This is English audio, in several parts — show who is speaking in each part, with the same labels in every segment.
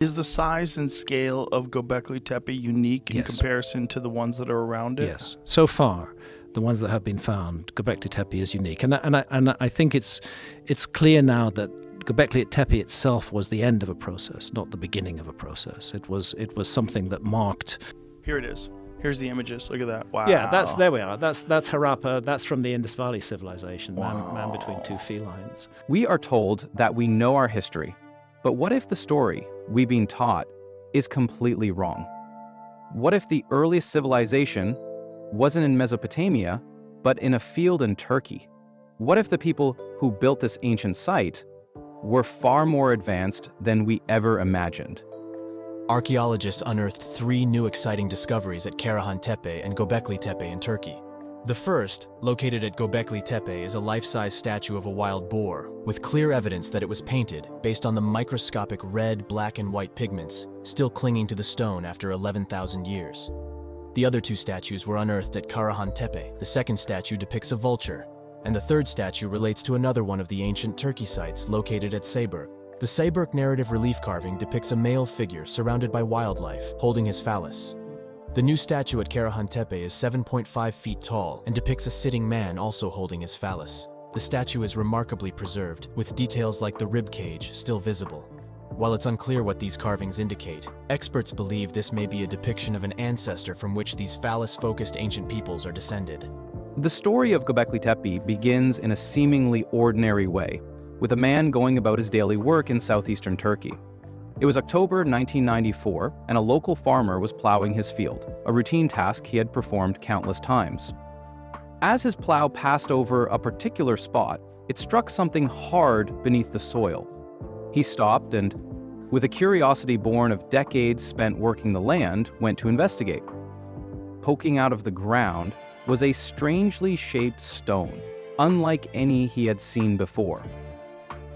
Speaker 1: Is the size and scale of Göbekli Tepe unique in
Speaker 2: Yes.
Speaker 1: comparison to the ones that are around it?
Speaker 2: Yes. So far, the ones that have been found, Göbekli Tepe is unique. And I think it's clear now that Göbekli Tepe itself was the end of a process, not the beginning of a process. It was something that marked.
Speaker 1: Here it is. Here's the images. Look at that. Wow.
Speaker 2: Yeah, there we are. That's Harappa. That's from the Indus Valley civilization, man between two felines.
Speaker 3: We are told that we know our history, but what if the story we've been taught is completely wrong? What if the earliest civilization wasn't in Mesopotamia, but in a field in Turkey? What if the people who built this ancient site were far more advanced than we ever imagined?
Speaker 4: Archaeologists unearthed 3 new exciting discoveries at Karahan Tepe and Göbekli Tepe in Turkey. The first, located at Göbekli Tepe, is a life-size statue of a wild boar, with clear evidence that it was painted based on the microscopic red, black, and white pigments still clinging to the stone after 11,000 years. The other 2 statues were unearthed at Karahan Tepe. The second statue depicts a vulture, and the third statue relates to another one of the ancient Turkey sites located at Sayburg. The Sayburg narrative relief carving depicts a male figure surrounded by wildlife, holding his phallus. The new statue at Karahan Tepe is 7.5 feet tall and depicts a sitting man also holding his phallus. The statue is remarkably preserved, with details like the rib cage still visible. While it's unclear what these carvings indicate, experts believe this may be a depiction of an ancestor from which these phallus-focused ancient peoples are descended.
Speaker 3: The story of Göbekli Tepe begins in a seemingly ordinary way, with a man going about his daily work in southeastern Turkey. It was October 1994, and a local farmer was plowing his field, a routine task he had performed countless times. As his plow passed over a particular spot, it struck something hard beneath the soil. He stopped and, with a curiosity born of decades spent working the land, went to investigate. Poking out of the ground was a strangely shaped stone, unlike any he had seen before.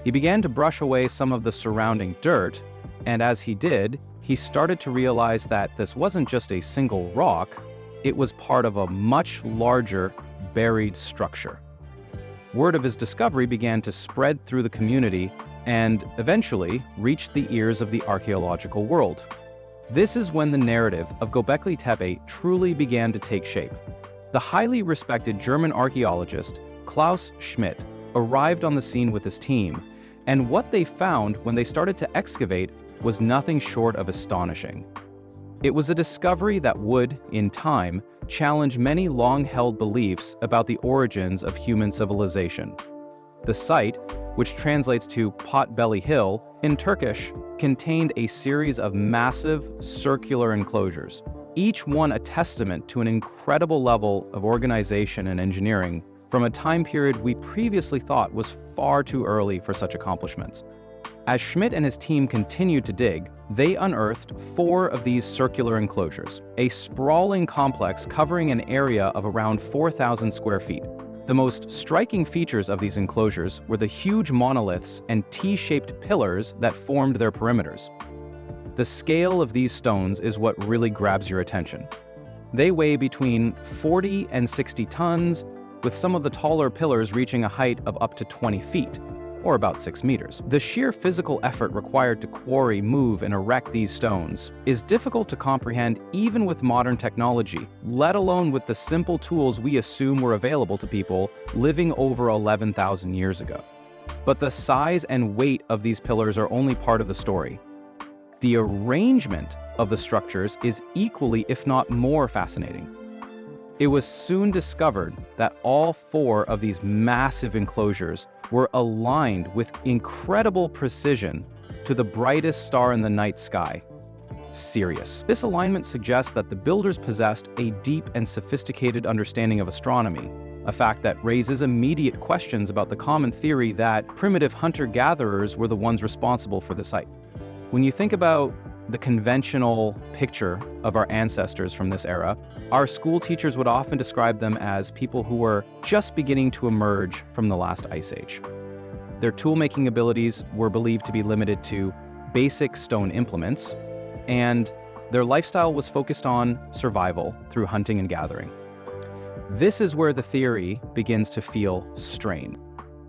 Speaker 3: He began to brush away some of the surrounding dirt, and as he did, he started to realize that this wasn't just a single rock, it was part of a much larger, buried structure. Word of his discovery began to spread through the community and eventually reached the ears of the archaeological world. This is when the narrative of Göbekli Tepe truly began to take shape. The highly respected German archaeologist Klaus Schmidt arrived on the scene with his team, and what they found when they started to excavate was nothing short of astonishing. It was a discovery that would, in time, challenge many long-held beliefs about the origins of human civilization. The site, which translates to Potbelly Hill in Turkish, contained a series of massive circular enclosures, each one a testament to an incredible level of organization and engineering from a time period we previously thought was far too early for such accomplishments. As Schmidt and his team continued to dig, they unearthed 4 of these circular enclosures, a sprawling complex covering an area of around 4,000 square feet. The most striking features of these enclosures were the huge monoliths and T-shaped pillars that formed their perimeters. The scale of these stones is what really grabs your attention. They weigh between 40 and 60 tons, with some of the taller pillars reaching a height of up to 20 feet, or about 6 meters. The sheer physical effort required to quarry, move, and erect these stones is difficult to comprehend even with modern technology, let alone with the simple tools we assume were available to people living over 11,000 years ago. But the size and weight of these pillars are only part of the story. The arrangement of the structures is equally, if not more, fascinating. It was soon discovered that all 4 of these massive enclosures were aligned with incredible precision to the brightest star in the night sky, Sirius. This alignment suggests that the builders possessed a deep and sophisticated understanding of astronomy, a fact that raises immediate questions about the common theory that primitive hunter-gatherers were the ones responsible for the site. When you think about the conventional picture of our ancestors from this era, our school teachers would often describe them as people who were just beginning to emerge from the last ice age. Their tool-making abilities were believed to be limited to basic stone implements, and their lifestyle was focused on survival through hunting and gathering. This is where the theory begins to feel strained.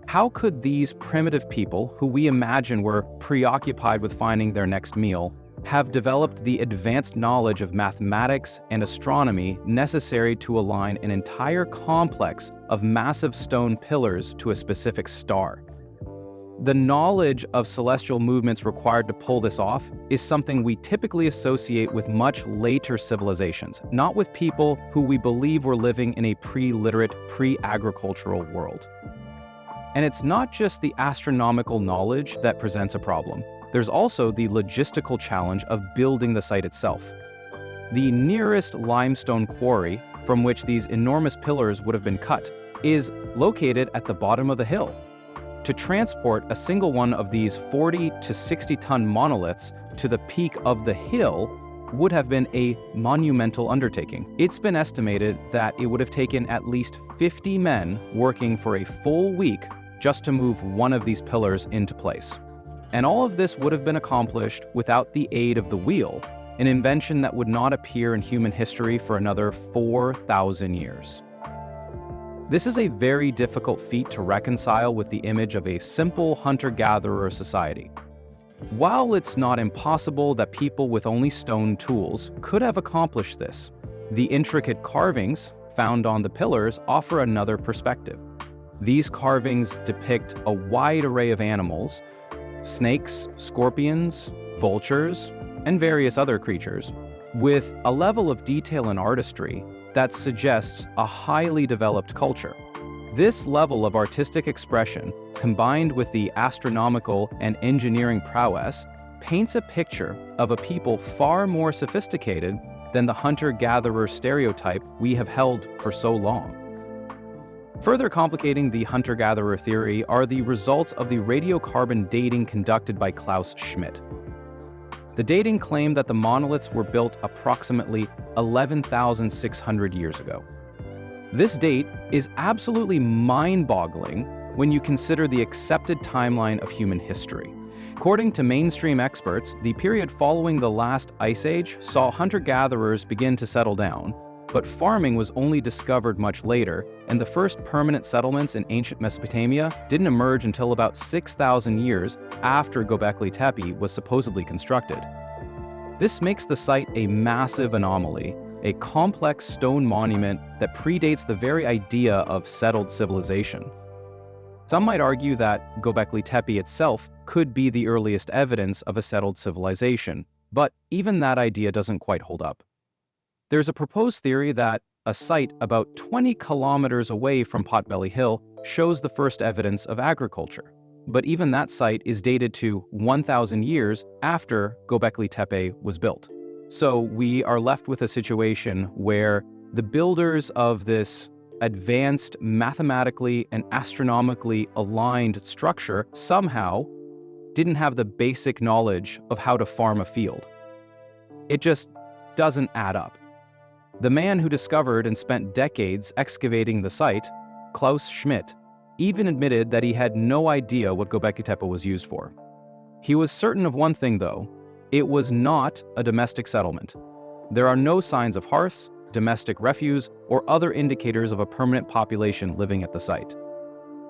Speaker 3: How could these primitive people, who we imagine were preoccupied with finding their next meal, have developed the advanced knowledge of mathematics and astronomy necessary to align an entire complex of massive stone pillars to a specific star. The knowledge of celestial movements required to pull this off is something we typically associate with much later civilizations, not with people who we believe were living in a pre-literate, pre-agricultural world. And it's not just the astronomical knowledge that presents a problem. There's also the logistical challenge of building the site itself. The nearest limestone quarry from which these enormous pillars would have been cut is located at the bottom of the hill. To transport a single one of these 40 to 60-ton monoliths to the peak of the hill would have been a monumental undertaking. It's been estimated that it would have taken at least 50 men working for a full week just to move one of these pillars into place. And all of this would have been accomplished without the aid of the wheel, an invention that would not appear in human history for another 4,000 years. This is a very difficult feat to reconcile with the image of a simple hunter-gatherer society. While it's not impossible that people with only stone tools could have accomplished this, the intricate carvings found on the pillars offer another perspective. These carvings depict a wide array of animals: snakes, scorpions, vultures, and various other creatures, with a level of detail and artistry that suggests a highly developed culture. This level of artistic expression, combined with the astronomical and engineering prowess, paints a picture of a people far more sophisticated than the hunter-gatherer stereotype we have held for so long. Further complicating the hunter-gatherer theory are the results of the radiocarbon dating conducted by Klaus Schmidt. The dating claimed that the monoliths were built approximately 11,600 years ago. This date is absolutely mind-boggling when you consider the accepted timeline of human history. According to mainstream experts, the period following the last ice age saw hunter-gatherers begin to settle down, but farming was only discovered much later, and the first permanent settlements in ancient Mesopotamia didn't emerge until about 6,000 years after Göbekli Tepe was supposedly constructed. This makes the site a massive anomaly, a complex stone monument that predates the very idea of settled civilization. Some might argue that Göbekli Tepe itself could be the earliest evidence of a settled civilization, but even that idea doesn't quite hold up. There's a proposed theory that a site about 20 kilometers away from Potbelly Hill shows the first evidence of agriculture. But even that site is dated to 1,000 years after Göbekli Tepe was built. So we are left with a situation where the builders of this advanced, mathematically and astronomically aligned structure somehow didn't have the basic knowledge of how to farm a field. It just doesn't add up. The man who discovered and spent decades excavating the site, Klaus Schmidt, even admitted that he had no idea what Göbekli Tepe was used for. He was certain of one thing though: it was not a domestic settlement. There are no signs of hearths, domestic refuse, or other indicators of a permanent population living at the site.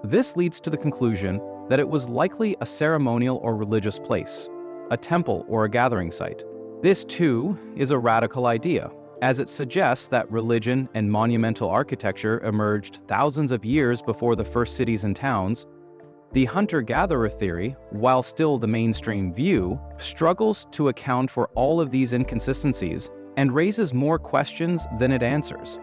Speaker 3: This leads to the conclusion that it was likely a ceremonial or religious place, a temple or a gathering site. This too is a radical idea, as it suggests that religion and monumental architecture emerged thousands of years before the first cities and towns. The hunter-gatherer theory, while still the mainstream view, struggles to account for all of these inconsistencies and raises more questions than it answers.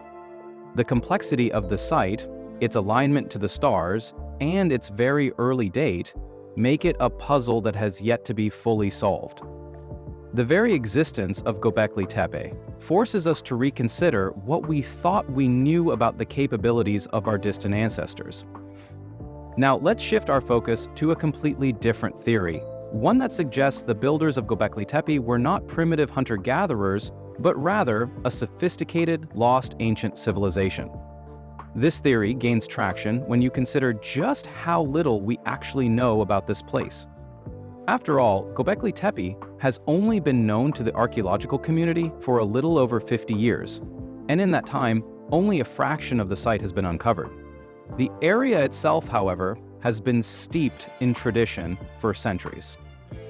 Speaker 3: The complexity of the site, its alignment to the stars, and its very early date make it a puzzle that has yet to be fully solved. The very existence of Göbekli Tepe forces us to reconsider what we thought we knew about the capabilities of our distant ancestors. Now let's shift our focus to a completely different theory, one that suggests the builders of Göbekli Tepe were not primitive hunter-gatherers, but rather a sophisticated, lost ancient civilization. This theory gains traction when you consider just how little we actually know about this place. After all, Göbekli Tepe has only been known to the archaeological community for a little over 50 years, and in that time, only a fraction of the site has been uncovered. The area itself, however, has been steeped in tradition for centuries.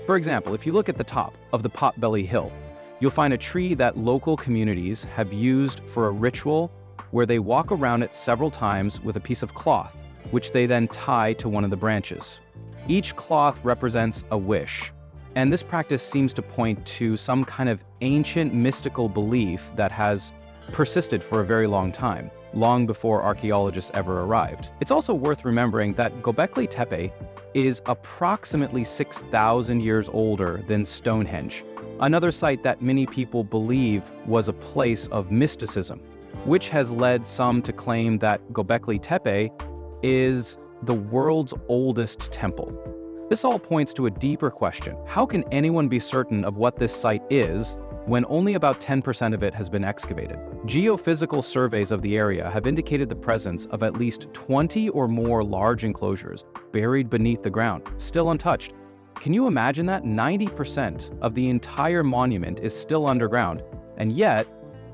Speaker 3: For example, if you look at the top of the Potbelly Hill, you'll find a tree that local communities have used for a ritual where they walk around it several times with a piece of cloth, which they then tie to one of the branches. Each cloth represents a wish, and this practice seems to point to some kind of ancient mystical belief that has persisted for a very long time, long before archaeologists ever arrived. It's also worth remembering that Göbekli Tepe is approximately 6,000 years older than Stonehenge, another site that many people believe was a place of mysticism, which has led some to claim that Göbekli Tepe is the world's oldest temple. This all points to a deeper question. How can anyone be certain of what this site is when only about 10% of it has been excavated? Geophysical surveys of the area have indicated the presence of at least 20 or more large enclosures buried beneath the ground, still untouched. Can you imagine that? 90% of the entire monument is still underground, and yet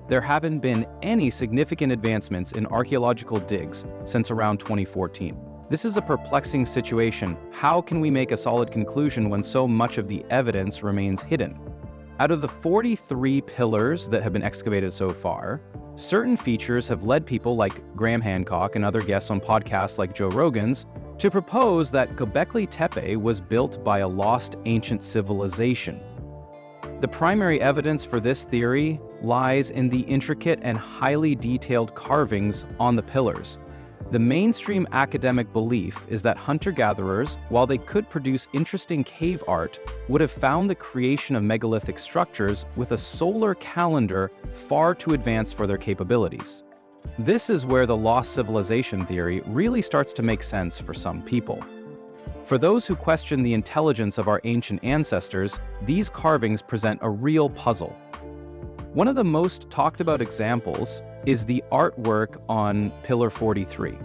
Speaker 3: there haven't been any significant advancements in archaeological digs since around 2014. This is a perplexing situation. How can we make a solid conclusion when so much of the evidence remains hidden? Out of the 43 pillars that have been excavated so far, certain features have led people like Graham Hancock and other guests on podcasts like Joe Rogan's to propose that Göbekli Tepe was built by a lost ancient civilization. The primary evidence for this theory lies in the intricate and highly detailed carvings on the pillars. The mainstream academic belief is that hunter-gatherers, while they could produce interesting cave art, would have found the creation of megalithic structures with a solar calendar far too advanced for their capabilities. This is where the lost civilization theory really starts to make sense for some people. For those who question the intelligence of our ancient ancestors, these carvings present a real puzzle. One of the most talked about examples is the artwork on Pillar 43.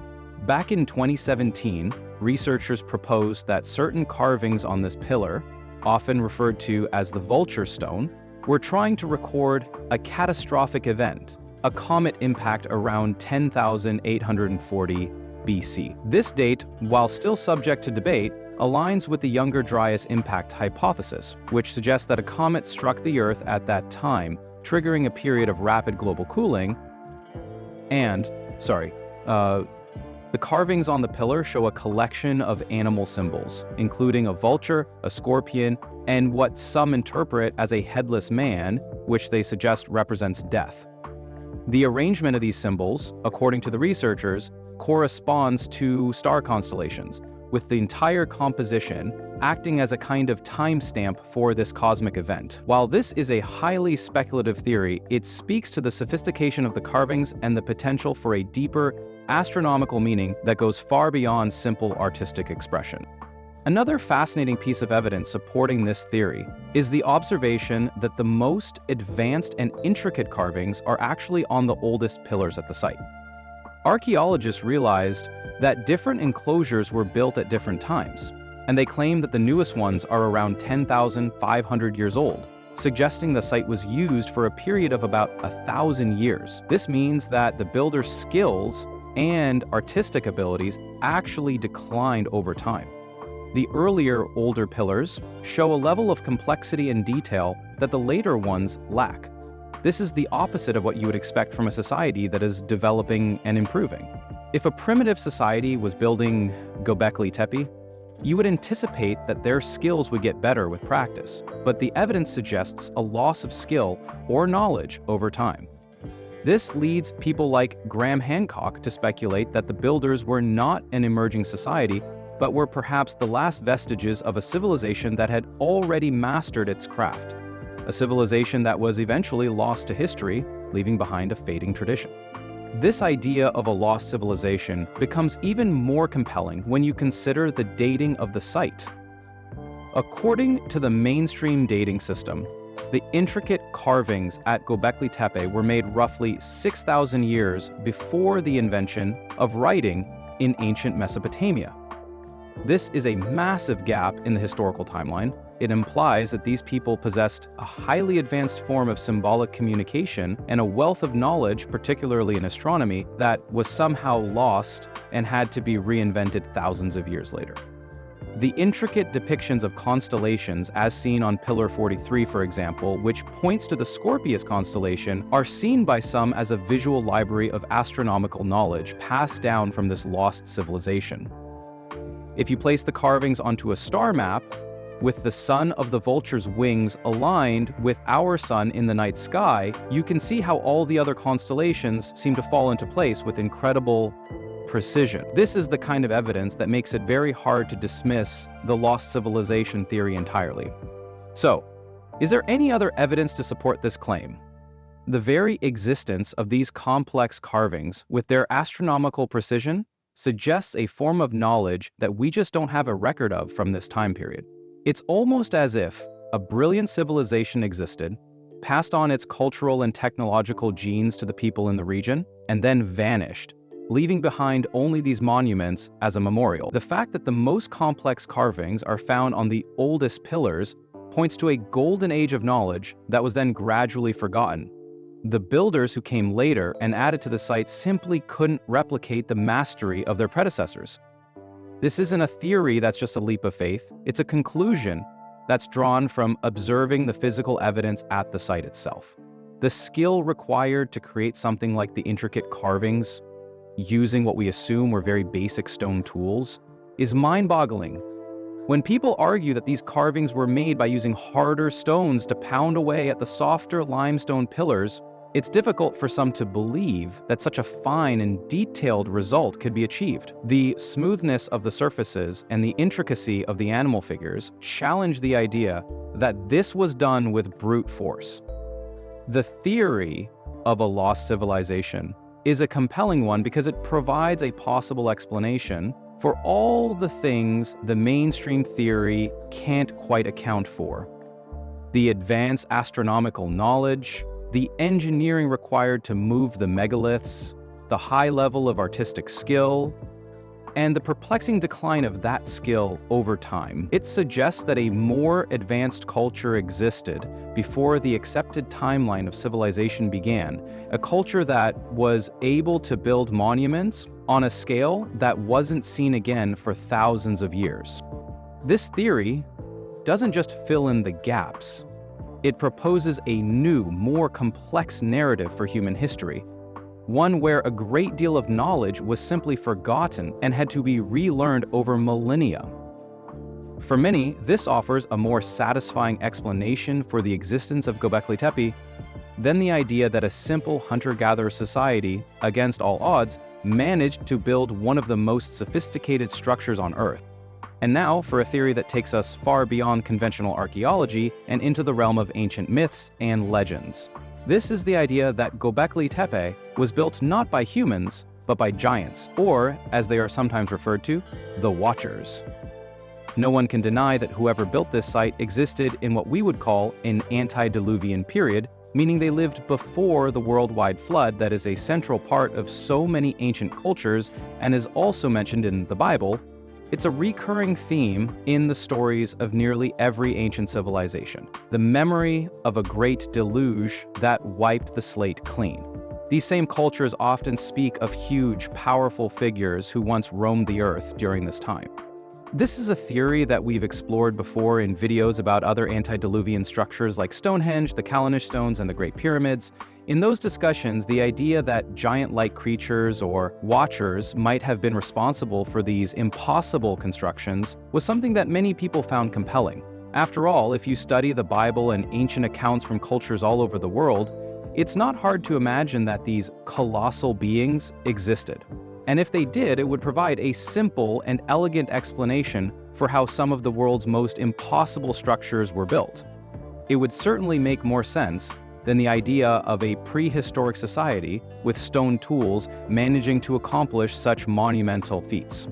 Speaker 3: Back in 2017, researchers proposed that certain carvings on this pillar, often referred to as the vulture stone, were trying to record a catastrophic event, a comet impact around 10,840 BC. This date, while still subject to debate, aligns with the Younger Dryas impact hypothesis, which suggests that a comet struck the Earth at that time, triggering a period of rapid global cooling. And, the carvings on the pillar show a collection of animal symbols, including a vulture, a scorpion, and what some interpret as a headless man, which they suggest represents death. The arrangement of these symbols, according to the researchers, corresponds to star constellations, with the entire composition acting as a kind of timestamp for this cosmic event. While this is a highly speculative theory, it speaks to the sophistication of the carvings and the potential for a deeper, astronomical meaning that goes far beyond simple artistic expression. Another fascinating piece of evidence supporting this theory is the observation that the most advanced and intricate carvings are actually on the oldest pillars at the site. Archaeologists realized that different enclosures were built at different times, and they claim that the newest ones are around 10,500 years old, suggesting the site was used for a period of about 1,000 years. This means that the builder's skills and artistic abilities actually declined over time. The earlier, older pillars show a level of complexity and detail that the later ones lack. This is the opposite of what you would expect from a society that is developing and improving. If a primitive society was building Göbekli Tepe, you would anticipate that their skills would get better with practice, but the evidence suggests a loss of skill or knowledge over time. This leads people like Graham Hancock to speculate that the builders were not an emerging society, but were perhaps the last vestiges of a civilization that had already mastered its craft, a civilization that was eventually lost to history, leaving behind a fading tradition. This idea of a lost civilization becomes even more compelling when you consider the dating of the site. According to the mainstream dating system, the intricate carvings at Göbekli Tepe were made roughly 6,000 years before the invention of writing in ancient Mesopotamia. This is a massive gap in the historical timeline. It implies that these people possessed a highly advanced form of symbolic communication and a wealth of knowledge, particularly in astronomy, that was somehow lost and had to be reinvented thousands of years later. The intricate depictions of constellations, as seen on Pillar 43, for example, which points to the Scorpius constellation, are seen by some as a visual library of astronomical knowledge passed down from this lost civilization. If you place the carvings onto a star map, with the sun of the vulture's wings aligned with our sun in the night sky, you can see how all the other constellations seem to fall into place with incredible precision. This is the kind of evidence that makes it very hard to dismiss the lost civilization theory entirely. So, is there any other evidence to support this claim? The very existence of these complex carvings with their astronomical precision suggests a form of knowledge that we just don't have a record of from this time period. It's almost as if a brilliant civilization existed, passed on its cultural and technological genes to the people in the region, and then vanished, leaving behind only these monuments as a memorial. The fact that the most complex carvings are found on the oldest pillars points to a golden age of knowledge that was then gradually forgotten. The builders who came later and added to the site simply couldn't replicate the mastery of their predecessors. This isn't a theory that's just a leap of faith, it's a conclusion that's drawn from observing the physical evidence at the site itself. The skill required to create something like the intricate carvings, using what we assume were very basic stone tools, is mind-boggling. When people argue that these carvings were made by using harder stones to pound away at the softer limestone pillars, it's difficult for some to believe that such a fine and detailed result could be achieved. The smoothness of the surfaces and the intricacy of the animal figures challenge the idea that this was done with brute force. The theory of a lost civilization is a compelling one because it provides a possible explanation for all the things the mainstream theory can't quite account for. The advanced astronomical knowledge, the engineering required to move the megaliths, the high level of artistic skill, and the perplexing decline of that skill over time. It suggests that a more advanced culture existed before the accepted timeline of civilization began, a culture that was able to build monuments on a scale that wasn't seen again for thousands of years. This theory doesn't just fill in the gaps, it proposes a new, more complex narrative for human history, one where a great deal of knowledge was simply forgotten and had to be relearned over millennia. For many, this offers a more satisfying explanation for the existence of Göbekli Tepe than the idea that a simple hunter-gatherer society, against all odds, managed to build one of the most sophisticated structures on Earth. And now for a theory that takes us far beyond conventional archaeology and into the realm of ancient myths and legends. This is the idea that Göbekli Tepe was built not by humans, but by giants, or, as they are sometimes referred to, the Watchers. No one can deny that whoever built this site existed in what we would call an antediluvian period, meaning they lived before the worldwide flood that is a central part of so many ancient cultures and is also mentioned in the Bible. It's a recurring theme in the stories of nearly every ancient civilization, the memory of a great deluge that wiped the slate clean. These same cultures often speak of huge, powerful figures who once roamed the earth during this time. This is a theory that we've explored before in videos about other antediluvian structures like Stonehenge, the Callanish stones, and the Great Pyramids. In those discussions, the idea that giant-like creatures or watchers might have been responsible for these impossible constructions was something that many people found compelling. After all, if you study the Bible and ancient accounts from cultures all over the world, it's not hard to imagine that these colossal beings existed. And if they did, it would provide a simple and elegant explanation for how some of the world's most impossible structures were built. It would certainly make more sense than the idea of a prehistoric society with stone tools managing to accomplish such monumental feats.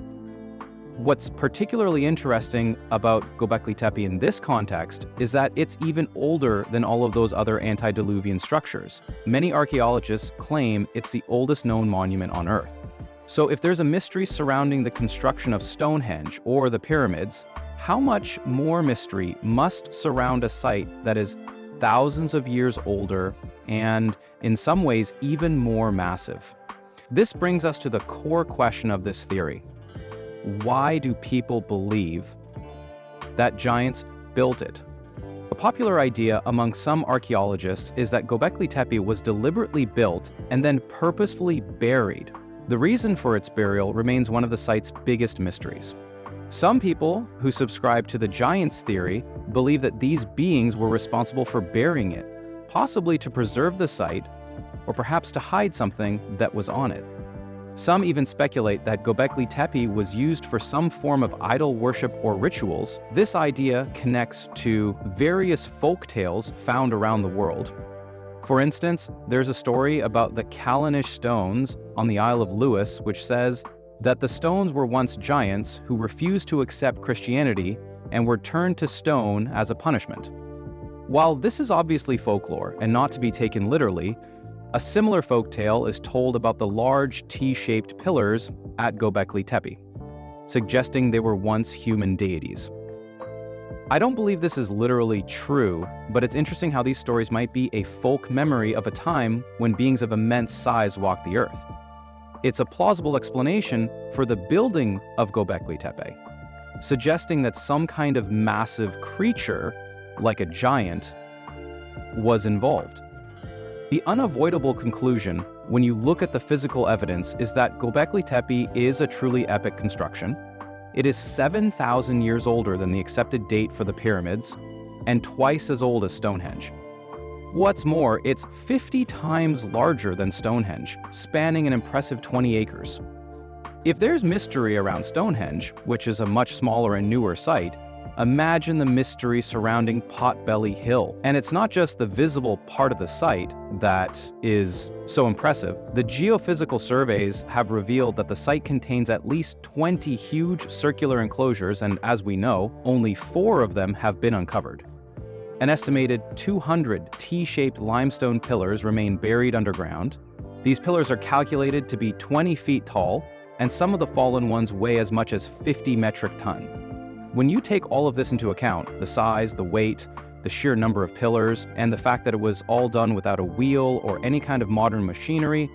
Speaker 3: What's particularly interesting about Göbekli Tepe in this context is that it's even older than all of those other antediluvian structures. Many archaeologists claim it's the oldest known monument on Earth. So if there's a mystery surrounding the construction of Stonehenge or the pyramids, how much more mystery must surround a site that is thousands of years older and, in some ways, even more massive? This brings us to the core question of this theory. Why do people believe that giants built it. A popular idea among some archaeologists is that Göbekli Tepe was deliberately built and then purposefully buried. The reason for its burial remains one of the site's biggest mysteries. Some people who subscribe to the giants theory believe that these beings were responsible for burying it, possibly to preserve the site or perhaps to hide something that was on it. Some even speculate that Göbekli Tepe was used for some form of idol worship or rituals. This idea connects to various folk tales found around the world. For instance, there's a story about the Callanish stones on the Isle of Lewis, which says that the stones were once giants who refused to accept Christianity and were turned to stone as a punishment. While this is obviously folklore and not to be taken literally, a similar folktale is told about the large T-shaped pillars at Göbekli Tepe, suggesting they were once human deities. I don't believe this is literally true, but it's interesting how these stories might be a folk memory of a time when beings of immense size walked the earth. It's a plausible explanation for the building of Göbekli Tepe, suggesting that some kind of massive creature, like a giant, was involved. The unavoidable conclusion, when you look at the physical evidence, is that Göbekli Tepe is a truly epic construction. It is 7,000 years older than the accepted date for the pyramids, and twice as old as Stonehenge. What's more, it's 50 times larger than Stonehenge, spanning an impressive 20 acres. If there's mystery around Stonehenge, which is a much smaller and newer site, imagine the mystery surrounding Potbelly Hill. And it's not just the visible part of the site that is so impressive. The geophysical surveys have revealed that the site contains at least 20 huge circular enclosures, and as we know, only 4 of them have been uncovered. An estimated 200 T-shaped limestone pillars remain buried underground. These pillars are calculated to be 20 feet tall, and some of the fallen ones weigh as much as 50 metric tons. When you take all of this into account, the size, the weight, the sheer number of pillars, and the fact that it was all done without a wheel or any kind of modern machinery,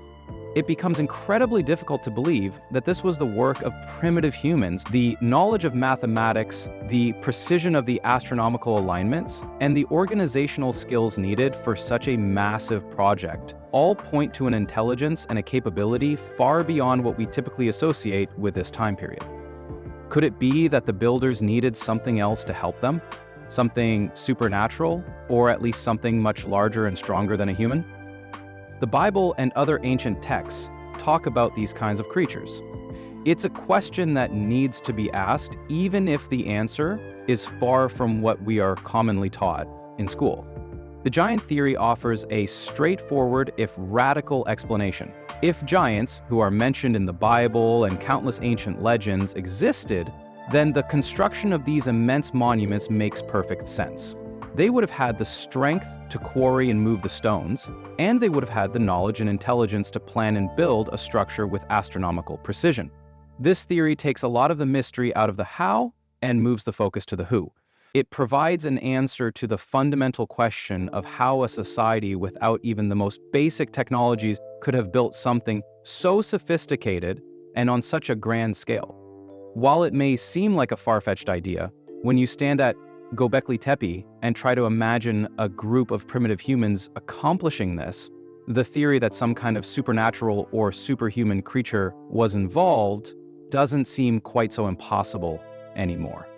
Speaker 3: it becomes incredibly difficult to believe that this was the work of primitive humans. The knowledge of mathematics, the precision of the astronomical alignments, and the organizational skills needed for such a massive project all point to an intelligence and a capability far beyond what we typically associate with this time period. Could it be that the builders needed something else to help them? Something supernatural, or at least something much larger and stronger than a human? The Bible and other ancient texts talk about these kinds of creatures. It's a question that needs to be asked, even if the answer is far from what we are commonly taught in school. The giant theory offers a straightforward, if radical, explanation. If giants, who are mentioned in the Bible and countless ancient legends, existed, then the construction of these immense monuments makes perfect sense. They would have had the strength to quarry and move the stones, and they would have had the knowledge and intelligence to plan and build a structure with astronomical precision. This theory takes a lot of the mystery out of the how and moves the focus to the who. It provides an answer to the fundamental question of how a society without even the most basic technologies could have built something so sophisticated and on such a grand scale. While it may seem like a far-fetched idea, when you stand at Göbekli Tepe and try to imagine a group of primitive humans accomplishing this, the theory that some kind of supernatural or superhuman creature was involved doesn't seem quite so impossible anymore.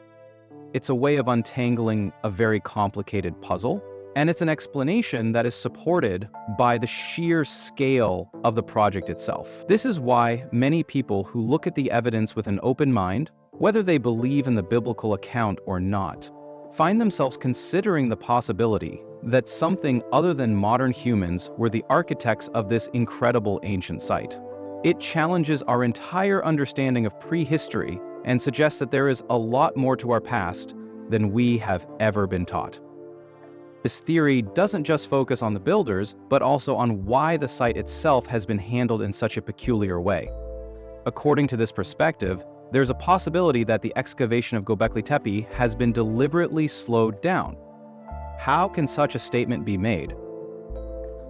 Speaker 3: It's a way of untangling a very complicated puzzle, and it's an explanation that is supported by the sheer scale of the project itself. This is why many people who look at the evidence with an open mind, whether they believe in the biblical account or not, find themselves considering the possibility that something other than modern humans were the architects of this incredible ancient site. It challenges our entire understanding of prehistory and suggests that there is a lot more to our past than we have ever been taught. This theory doesn't just focus on the builders, but also on why the site itself has been handled in such a peculiar way. According to this perspective, there's a possibility that the excavation of Göbekli Tepe has been deliberately slowed down. How can such a statement be made?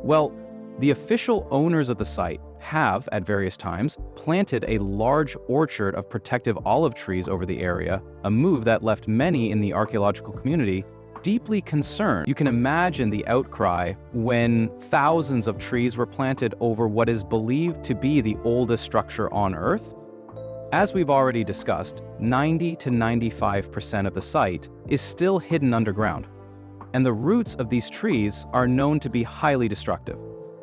Speaker 3: Well, the official owners of the site have, at various times, planted a large orchard of protective olive trees over the area, a move that left many in the archaeological community deeply concerned. You can imagine the outcry when thousands of trees were planted over what is believed to be the oldest structure on Earth. As we've already discussed, 90 to 95% of the site is still hidden underground, and the roots of these trees are known to be highly destructive.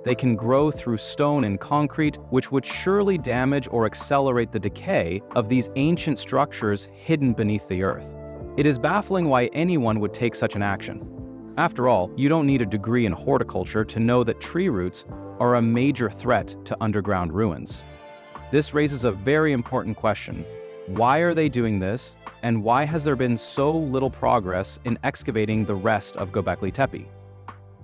Speaker 3: They can grow through stone and concrete, which would surely damage or accelerate the decay of these ancient structures hidden beneath the earth. It is baffling why anyone would take such an action. After all, you don't need a degree in horticulture to know that tree roots are a major threat to underground ruins. This raises a very important question. Why are they doing this, and why has there been so little progress in excavating the rest of Göbekli Tepe?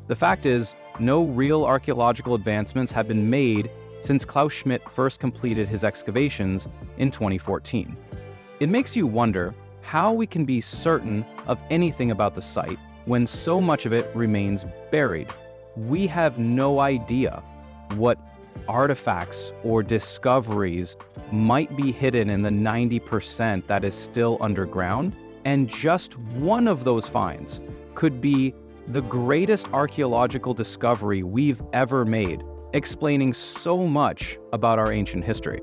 Speaker 3: The fact is, no real archaeological advancements have been made since Klaus Schmidt first completed his excavations in 2014. It makes you wonder how we can be certain of anything about the site when so much of it remains buried. We have no idea what artifacts or discoveries might be hidden in the 90% that is still underground, and just one of those finds could be the greatest archaeological discovery we've ever made, explaining so much about our ancient history.